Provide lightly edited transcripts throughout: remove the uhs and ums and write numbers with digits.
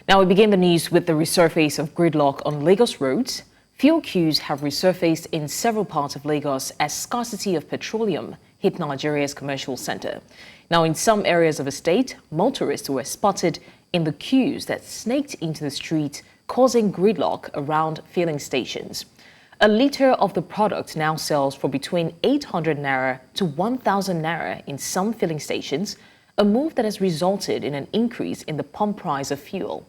Now we begin the news with the resurface of gridlock on Lagos roads. Fuel queues have resurfaced in several parts of Lagos as scarcity of petroleum hit Nigeria's commercial center. Now in some areas of the state, motorists were spotted in the queues that snaked into the street, causing gridlock around filling stations. A litre of the product now sells for between 800 naira to 1,000 naira in some filling stations, a move that has resulted in an increase in the pump price of fuel.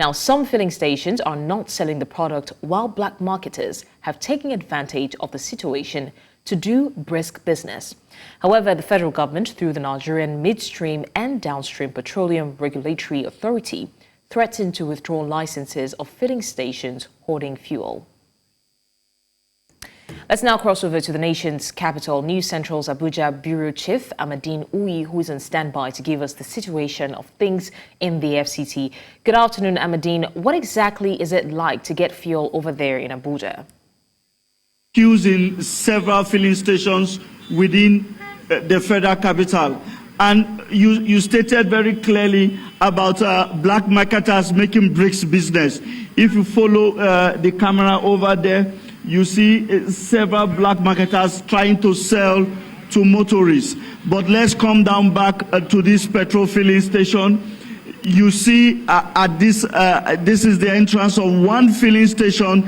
Now, some filling stations are not selling the product, while black marketers have taken advantage of the situation to do brisk business. However, the federal government, through the Nigerian Midstream and Downstream Petroleum Regulatory Authority, threatened to withdraw licenses of filling stations hoarding fuel. Let's now cross over to the nation's capital. News Central's Abuja Bureau Chief Amadine Uyi, who is on standby to give us the situation of things in the FCT. Good afternoon, Amadine. What exactly is it like to get fuel over there in Abuja? Queues in several filling stations within the federal capital. And you stated very clearly about black marketers making bricks business. If you follow the camera over there, you see several black marketers trying to sell to motorists. But let's come down back to this petrol filling station. You see at this is the entrance of one filling station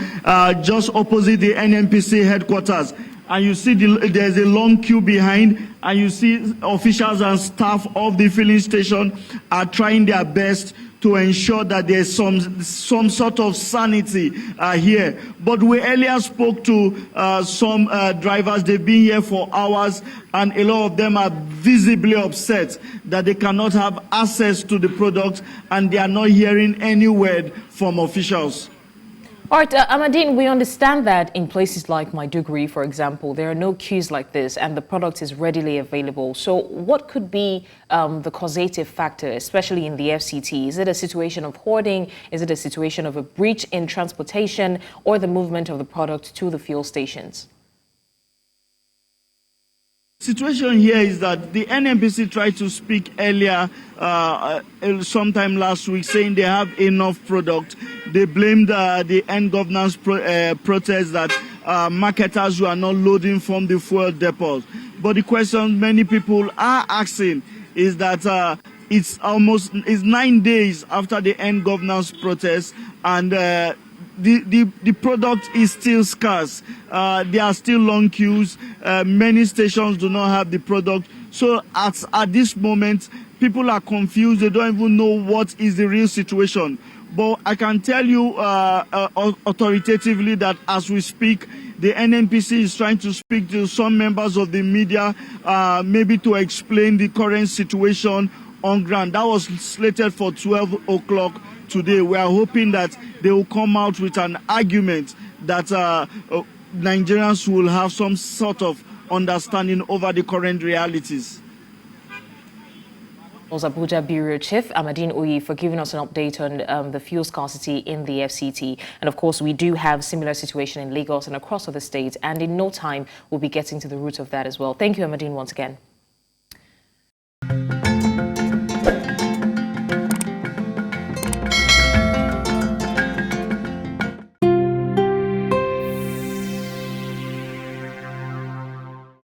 just opposite the NNPC headquarters. And you see there's a long queue behind, and you see officials and staff of the filling station are trying their best to ensure that there's some sort of sanity here. But we earlier spoke to some drivers. They've been here for hours, and a lot of them are visibly upset that they cannot have access to the product, and they are not hearing any word from officials. All right, Amadine, we understand that in places like Maiduguri, for example, there are no queues like this and the product is readily available. So what could be the causative factor, especially in the FCT? Is it a situation of hoarding? Is it a situation of a breach in transportation or the movement of the product to the fuel stations? Situation here is that the NNPC tried to speak earlier, sometime last week, saying they have enough product. They blamed the end governance protest that marketers were not loading from the fuel depots. But the question many people are asking is that it's 9 days after the end governance protest, and the product is still scarce. There are still long queues. Many stations do not have the product. So at this moment, people are confused. They don't even know what is the real situation. But I can tell you authoritatively that as we speak, the NNPC is trying to speak to some members of the media, maybe to explain the current situation on ground. That was slated for 12 o'clock today. We are hoping that they will come out with an argument that Nigerians will have some sort of understanding over the current realities. Abuja Bureau Chief Amadine Uyi for giving us an update on the fuel scarcity in the FCT. And of course, we do have similar situation in Lagos and across other states. And in no time, we'll be getting to the root of that as well. Thank you, Amadine, once again.